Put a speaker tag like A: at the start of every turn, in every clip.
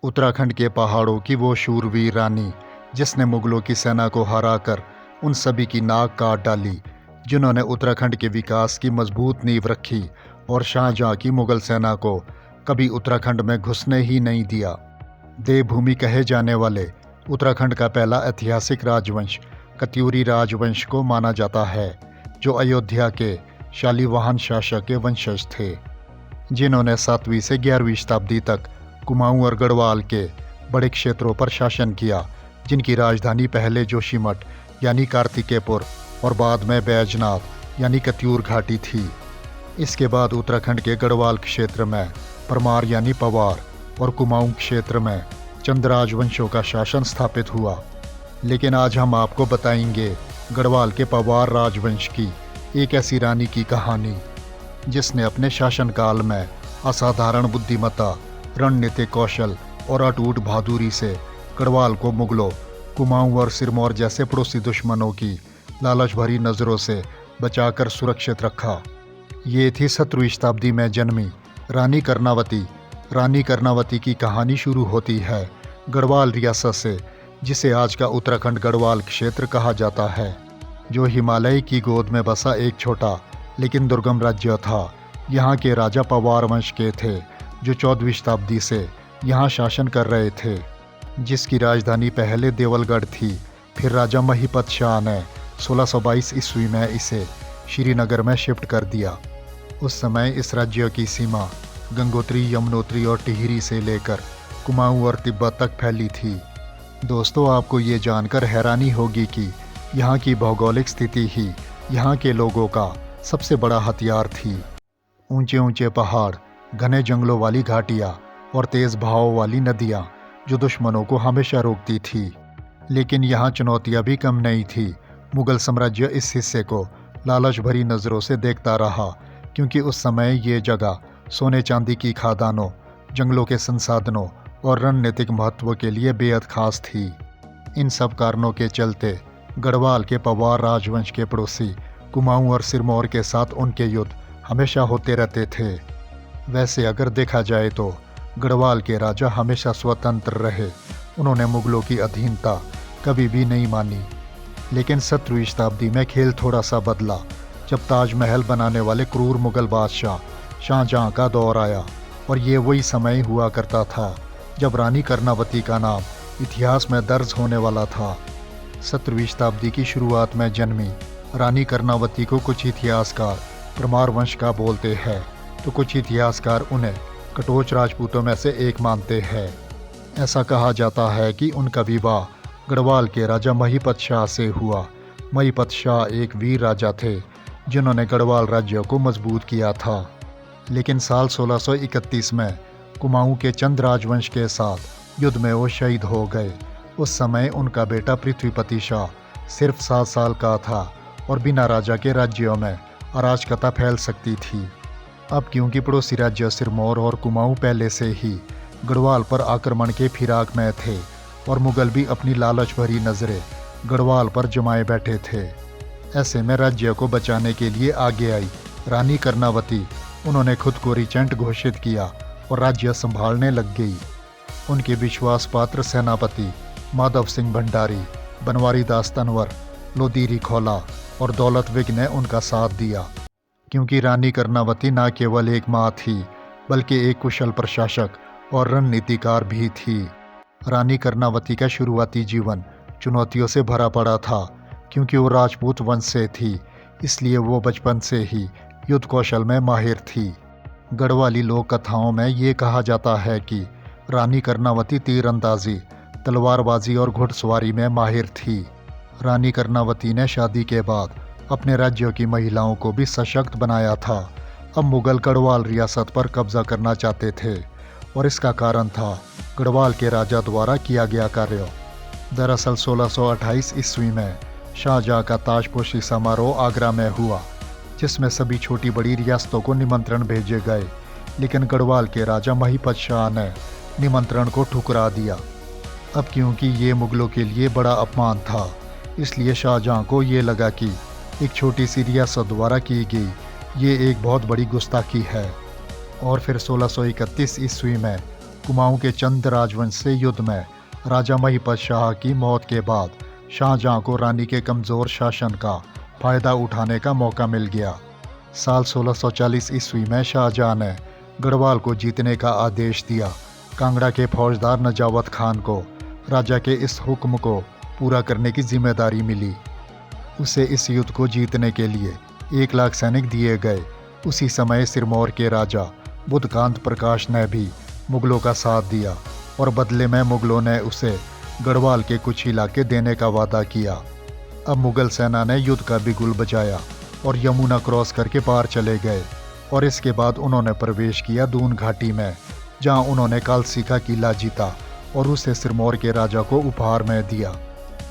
A: उत्तराखंड के पहाड़ों की वो शूरवीर रानी जिसने मुगलों की सेना को हराकर उन सभी की नाक काट डाली, जिन्होंने उत्तराखंड के विकास की मजबूत नींव रखी और शाहजहां की मुगल सेना को कभी उत्तराखंड में घुसने ही नहीं दिया। देवभूमि कहे जाने वाले उत्तराखंड का पहला ऐतिहासिक राजवंश कत्यूरी राजवंश को माना जाता है, जो अयोध्या के शालिवाहन शासक के वंशज थे, जिन्होंने 7वीं से 11वीं शताब्दी तक कुमाऊं और गढ़वाल के बड़े क्षेत्रों पर शासन किया, जिनकी राजधानी पहले जोशीमठ यानी कार्तिकेयपुर और बाद में बैजनाथ यानी कत्यूर घाटी थी। इसके बाद उत्तराखंड के गढ़वाल क्षेत्र में परमार यानी पवार और कुमाऊं क्षेत्र में चंद राजवंशों का शासन स्थापित हुआ। लेकिन आज हम आपको बताएंगे गढ़वाल के पवार राजवंश की एक ऐसी रानी की कहानी जिसने अपने शासनकाल में असाधारण बुद्धिमत्ता, रणनीतिक कौशल और अटूट बहादुरी से गढ़वाल को मुगलों, कुमाऊं और सिरमौर जैसे पड़ोसी दुश्मनों की लालच भरी नज़रों से बचाकर सुरक्षित रखा। ये थी 17वीं शताब्दी में जन्मी रानी कर्णावती। रानी कर्णावती की कहानी शुरू होती है गढ़वाल रियासत से, जिसे आज का उत्तराखंड गढ़वाल क्षेत्र कहा जाता है, जो हिमालय की गोद में बसा एक छोटा लेकिन दुर्गम राज्य था। यहाँ के राजा पवार वंश के थे, जो 14वीं शताब्दी से यहाँ शासन कर रहे थे, जिसकी राजधानी पहले देवलगढ़ थी। फिर राजा महिपत शाह ने 1622 ईस्वी में इसे श्रीनगर में शिफ्ट कर दिया। उस समय इस राज्य की सीमा गंगोत्री, यमुनोत्री और टिहरी से लेकर कुमाऊं और तिब्बत तक फैली थी। दोस्तों, आपको ये जानकर हैरानी होगी कि यहाँ की भौगोलिक स्थिति ही यहाँ के लोगों का सबसे बड़ा हथियार थी। ऊंचे ऊंचे पहाड़, घने जंगलों वाली घाटियाँ और तेज़ बहाव वाली नदियाँ जो दुश्मनों को हमेशा रोकती थी। लेकिन यहाँ चुनौतियाँ भी कम नहीं थी। मुगल साम्राज्य इस हिस्से को लालच भरी नज़रों से देखता रहा, क्योंकि उस समय ये जगह सोने चांदी की खादानों, जंगलों के संसाधनों और रणनीतिक महत्व के लिए बेहद खास थी। इन सब कारणों के चलते गढ़वाल के पवार राजवंश के पड़ोसी कुमाऊं और सिरमौर के साथ उनके युद्ध हमेशा होते रहते थे। वैसे अगर देखा जाए तो गढ़वाल के राजा हमेशा स्वतंत्र रहे। उन्होंने मुगलों की अधीनता कभी भी नहीं मानी। लेकिन 17वीं शताब्दी में खेल थोड़ा सा बदला, जब ताजमहल बनाने वाले क्रूर मुगल बादशाह शाहजहां का दौर आया। और ये वही समय हुआ करता था जब रानी कर्णावती का नाम इतिहास में दर्ज होने वाला था। 17वीं शताब्दी की शुरुआत में जन्मी रानी कर्णावती को कुछ इतिहासकार परमार वंश का बोलते हैं, तो कुछ इतिहासकार उन्हें कटोच राजपूतों में से एक मानते हैं। ऐसा कहा जाता है कि उनका विवाह गढ़वाल के राजा महिपत शाह से हुआ। महिपत शाह एक वीर राजा थे, जिन्होंने गढ़वाल राज्य को मजबूत किया था। लेकिन साल 1631 में कुमाऊं के चंद राजवंश के साथ युद्ध में वो शहीद हो गए। उस समय उनका बेटा पृथ्वीपति शाह सिर्फ 7 साल का था और बिना राजा के राज्यों में अराजकता फैल सकती थी। अब क्योंकि पड़ोसी राज्य सिरमौर और कुमाऊं पहले से ही गढ़वाल पर आक्रमण के फिराक में थे और मुगल भी अपनी लालच भरी नज़रें गढ़वाल पर जमाए बैठे थे, ऐसे में राज्य को बचाने के लिए आगे आई रानी कर्णावती। उन्होंने खुद को रिजेंट घोषित किया और राज्य संभालने लग गई। उनके विश्वास पात्र सेनापति माधव सिंह भंडारी, बनवारी दास तंवर, लोदीरी खोला और दौलत विग ने उनका साथ दिया, क्योंकि रानी कर्णावती न केवल एक माँ थी, बल्कि एक कुशल प्रशासक और रणनीतिकार भी थी। रानी कर्णावती का शुरुआती जीवन चुनौतियों से भरा पड़ा था, क्योंकि वो राजपूत वंश से थी, इसलिए वो बचपन से ही युद्ध कौशल में माहिर थी। गढ़वाली लोक कथाओं में ये कहा जाता है कि रानी कर्णावती तीरंदाजी, तलवारबाजी और घुड़सवारी में माहिर थी। रानी कर्णावती ने शादी के बाद अपने राज्यों की महिलाओं को भी सशक्त बनाया था। अब मुगल गढ़वाल रियासत पर कब्जा करना चाहते थे और इसका कारण था गढ़वाल के राजा द्वारा किया गया कार्य। दरअसल 1628 ईस्वी में शाहजहां का ताजपोशी समारोह आगरा में हुआ, जिसमें सभी छोटी बड़ी रियासतों को निमंत्रण भेजे गए। लेकिन गढ़वाल के राजा महिपत शाह ने निमंत्रण को ठुकरा दिया। अब क्योंकि ये मुगलों के लिए बड़ा अपमान था, इसलिए शाहजहां को ये लगा कि एक छोटी सी रियासत द्वारा की गई ये एक बहुत बड़ी गुस्ताखी है। और फिर 1631 ईस्वी में कुमाऊं के चंद राजवंश से युद्ध में राजा महिपत शाह की मौत के बाद शाहजहां को रानी के कमज़ोर शासन का फ़ायदा उठाने का मौका मिल गया। साल 1640 ईस्वी में शाहजहां ने गढ़वाल को जीतने का आदेश दिया। कांगड़ा के फौजदार नजावत खान को राजा के इस हुक्म को पूरा करने की जिम्मेदारी मिली। उसे इस युद्ध को जीतने के लिए 1 लाख सैनिक दिए गए। उसी समय सिरमौर के राजा बुधकांत प्रकाश ने भी मुगलों का साथ दिया और बदले में मुगलों ने उसे गढ़वाल के कुछ इलाके देने का वादा किया। अब मुगल सेना ने युद्ध का बिगुल बजाया और यमुना क्रॉस करके पार चले गए और इसके बाद उन्होंने प्रवेश किया दून घाटी में, जहां उन्होंने कालसी का किला जीता और उसे सिरमौर के राजा को उपहार में दिया।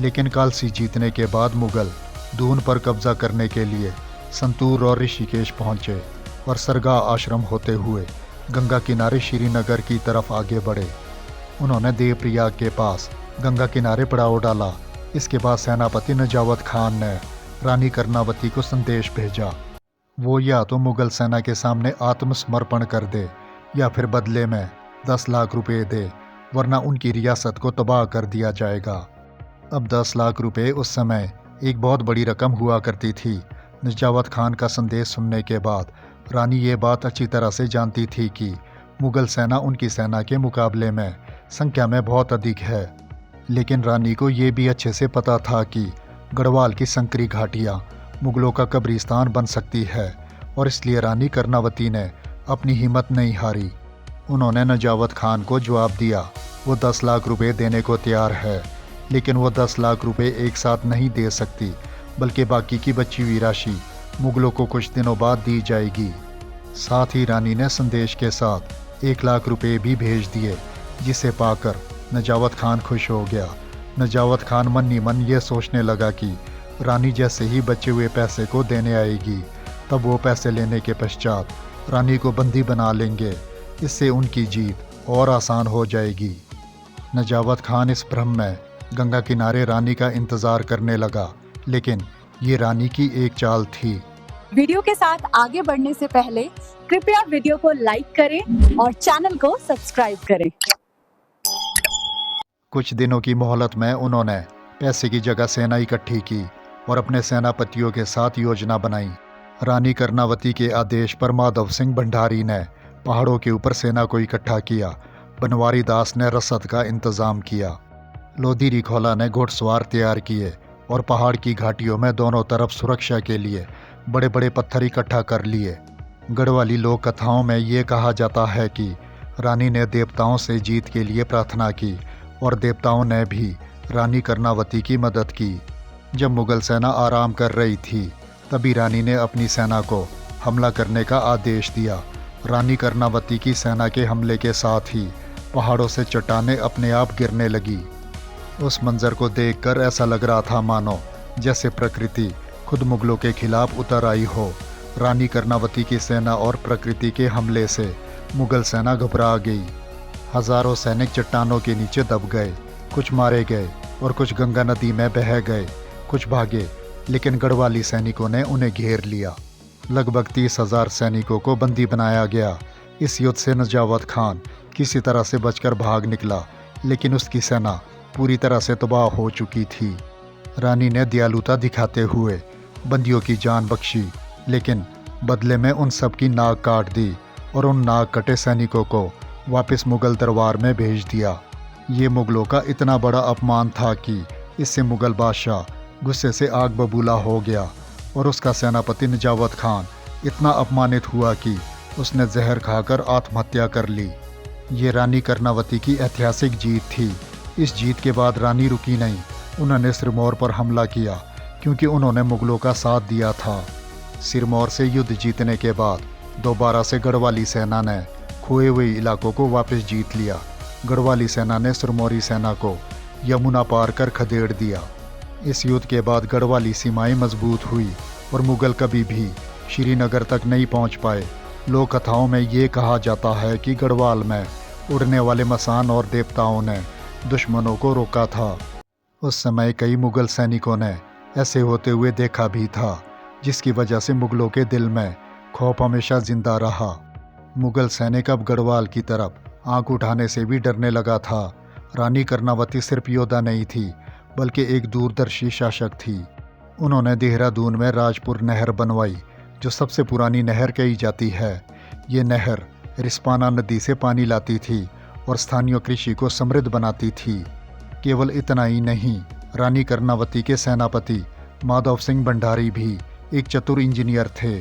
A: लेकिन कालसी जीतने के बाद मुगल दून पर कब्जा करने के लिए संतूर और ऋषिकेश पहुंचे और सरगाह आश्रम होते हुए गंगा किनारे श्रीनगर की तरफ आगे बढ़े। उन्होंने देवप्रयाग के पास गंगा किनारे पड़ाव डाला। इसके बाद सेनापति नजावत खान ने रानी कर्णावती को संदेश भेजा। वो या तो मुगल सेना के सामने आत्मसमर्पण कर दे या फिर बदले में 10 लाख रुपए दे, वरना उनकी रियासत को तबाह कर दिया जाएगा। अब 10 लाख रुपए उस समय एक बहुत बड़ी रकम हुआ करती थी। नजावत खान का संदेश सुनने के बाद रानी ये बात अच्छी तरह से जानती थी कि मुगल सेना उनकी सेना के मुकाबले में संख्या में बहुत अधिक है। लेकिन रानी को ये भी अच्छे से पता था कि गढ़वाल की संकरी घाटियाँ मुगलों का कब्रिस्तान बन सकती है और इसलिए रानी कर्णावती ने अपनी हिम्मत नहीं हारी। उन्होंने नजावत खान को जवाब दिया वो 10 लाख रुपए देने को तैयार है, लेकिन वो 10 लाख रुपए एक साथ नहीं दे सकती, बल्कि बाकी की बची हुई राशि मुगलों को कुछ दिनों बाद दी जाएगी। साथ ही रानी ने संदेश के साथ 1 लाख रुपए भी भेज दिए, जिसे पाकर नजावत खान खुश हो गया। नजावत खान मन ही मन ये सोचने लगा कि रानी जैसे ही बचे हुए पैसे को देने आएगी, तब वो पैसे लेने के पश्चात रानी को बंदी बना लेंगे। इससे उनकी जीत और आसान हो जाएगी। नजावत खान इस भ्रम में गंगा किनारे रानी का इंतज़ार करने लगा, लेकिन ये रानी की एक चाल थी।
B: वीडियो के साथ आगे बढ़ने से पहले कृपया वीडियो को लाइक करें और चैनल को सब्सक्राइब करें।
A: कुछ दिनों की मोहलत में उन्होंने पैसे की जगह सेना इकट्ठी की और अपने सेनापतियों के साथ योजना बनाई। रानी कर्णावती के आदेश पर माधव सिंह भंडारी ने पहाड़ों के ऊपर सेना को इकट्ठा किया। बनवारी दास ने रसद का इंतज़ाम किया। लोधी रिखोला ने घुड़सवार तैयार किए और पहाड़ की घाटियों में दोनों तरफ सुरक्षा के लिए बड़े बड़े पत्थर इकट्ठा कर लिए। गढ़वाली लोक कथाओं में ये कहा जाता है कि रानी ने देवताओं से जीत के लिए प्रार्थना की और देवताओं ने भी रानी कर्णावती की मदद की। जब मुगल सेना आराम कर रही थी, तभी रानी ने अपनी सेना को हमला करने का आदेश दिया। रानी कर्णावती की सेना के हमले के साथ ही पहाड़ों से चट्टानें अपने आप गिरने लगी। उस मंजर को देखकर ऐसा लग रहा था मानो जैसे प्रकृति खुद मुगलों के खिलाफ उतर आई हो। रानी कर्णावती की सेना और प्रकृति के हमले से मुगल सेना घबरा गई। हजारों सैनिक चट्टानों के नीचे दब गए। कुछ मारे गए और कुछ गंगा नदी में बह गए। कुछ भागे, लेकिन गढ़वाली सैनिकों ने उन्हें घेर लिया। लगभग 30,000 सैनिकों को बंदी बनाया गया। इस युद्ध से नजावत खान किसी तरह से बचकर भाग निकला, लेकिन उसकी सेना पूरी तरह से तबाह हो चुकी थी। रानी ने दयालुता दिखाते हुए बंदियों की जान बख्शी, लेकिन बदले में उन सब की नाक काट दी और उन नाक कटे सैनिकों को वापस मुगल दरबार में भेज दिया। ये मुगलों का इतना बड़ा अपमान था कि इससे मुगल बादशाह गुस्से से आग बबूला हो गया और उसका सेनापति नजावत खान इतना अपमानित हुआ कि उसने जहर खाकर आत्महत्या कर ली। ये रानी कर्णावती की ऐतिहासिक जीत थी। इस जीत के बाद रानी रुकी नहीं। उन्होंने सिरमौर पर हमला किया, क्योंकि उन्होंने मुगलों का साथ दिया था। सिरमौर से युद्ध जीतने के बाद दोबारा से गढ़वाली सेना ने खोए हुए इलाकों को वापस जीत लिया। गढ़वाली सेना ने सिरमौरी सेना को यमुना पार कर खदेड़ दिया। इस युद्ध के बाद गढ़वाली सीमाएं मजबूत हुई और मुगल कभी भी श्रीनगर तक नहीं पहुंच पाए। लोक कथाओं में ये कहा जाता है कि गढ़वाल में उड़ने वाले मसान और देवताओं ने दुश्मनों को रोका था। उस समय कई मुगल सैनिकों ने ऐसे होते हुए देखा भी था, जिसकी वजह से मुगलों के दिल में खौफ हमेशा जिंदा रहा। मुगल सैनिक अब गढ़वाल की तरफ आंख उठाने से भी डरने लगा था। रानी कर्णावती सिर्फ योद्धा नहीं थी बल्कि एक दूरदर्शी शासक थी। उन्होंने देहरादून में राजपुर नहर बनवाई, जो सबसे पुरानी नहर कही जाती है। ये नहर रिस्पाना नदी से पानी लाती थी और स्थानीय कृषि को समृद्ध बनाती थी। केवल इतना ही नहीं, रानी कर्णावती के सेनापति माधव सिंह भंडारी भी एक चतुर इंजीनियर थे।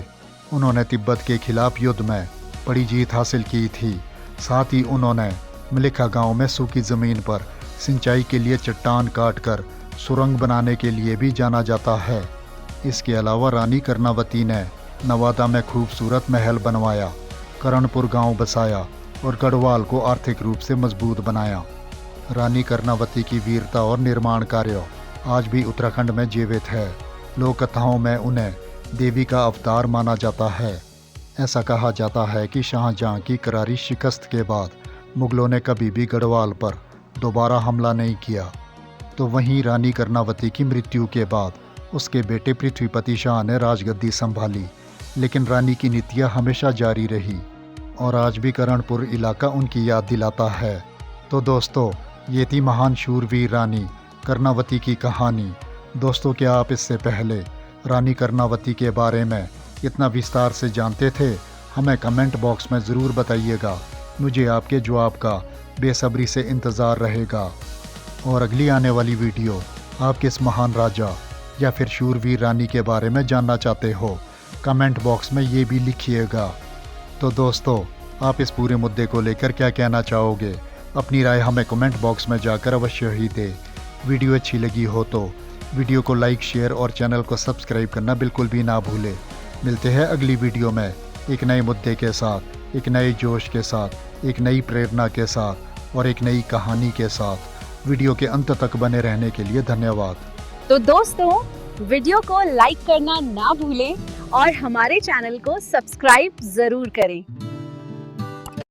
A: उन्होंने तिब्बत के खिलाफ युद्ध में बड़ी जीत हासिल की थी। साथ ही उन्होंने मलिखा गांव में सूखी ज़मीन पर सिंचाई के लिए चट्टान काटकर सुरंग बनाने के लिए भी जाना जाता है। इसके अलावा रानी कर्णावती ने नवादा में खूबसूरत महल बनवाया, करणपुर गांव बसाया और गढ़वाल को आर्थिक रूप से मजबूत बनाया। रानी कर्णावती की वीरता और निर्माण कार्य आज भी उत्तराखंड में जीवित है। लोक कथाओं में उन्हें देवी का अवतार माना जाता है। ऐसा कहा जाता है कि शाहजहां की करारी शिकस्त के बाद मुगलों ने कभी भी गढ़वाल पर दोबारा हमला नहीं किया। तो वहीं रानी कर्णावती की मृत्यु के बाद उसके बेटे पृथ्वीपति शाह ने राजगद्दी संभाली, लेकिन रानी की नीतियाँ हमेशा जारी रही और आज भी करणपुर इलाका उनकी याद दिलाता है। तो दोस्तों, ये थी महान शूरवीर रानी कर्णावती की कहानी। दोस्तों, क्या आप इससे पहले रानी कर्णावती के बारे में इतना विस्तार से जानते थे? हमें कमेंट बॉक्स में ज़रूर बताइएगा। मुझे आपके जवाब का बेसब्री से इंतज़ार रहेगा। और अगली आने वाली वीडियो आप किस महान राजा या फिर शूरवीर रानी के बारे में जानना चाहते हो, कमेंट बॉक्स में ये भी लिखिएगा। तो दोस्तों, आप इस पूरे मुद्दे को लेकर क्या कहना चाहोगे? अपनी राय हमें कमेंट बॉक्स में जाकर अवश्य ही दें। वीडियो अच्छी लगी हो तो वीडियो को लाइक, शेयर और चैनल को सब्सक्राइब करना बिल्कुल भी ना भूलें। मिलते हैं अगली वीडियो में एक नए मुद्दे के साथ, एक नए जोश के साथ, एक नई प्रेरणा के साथ और एक नई कहानी के साथ। वीडियो के अंत तक बने रहने के लिए धन्यवाद।
B: तो दोस्तों, वीडियो को लाइक करना ना भूलें और हमारे चैनल को सब्सक्राइब जरूर करें।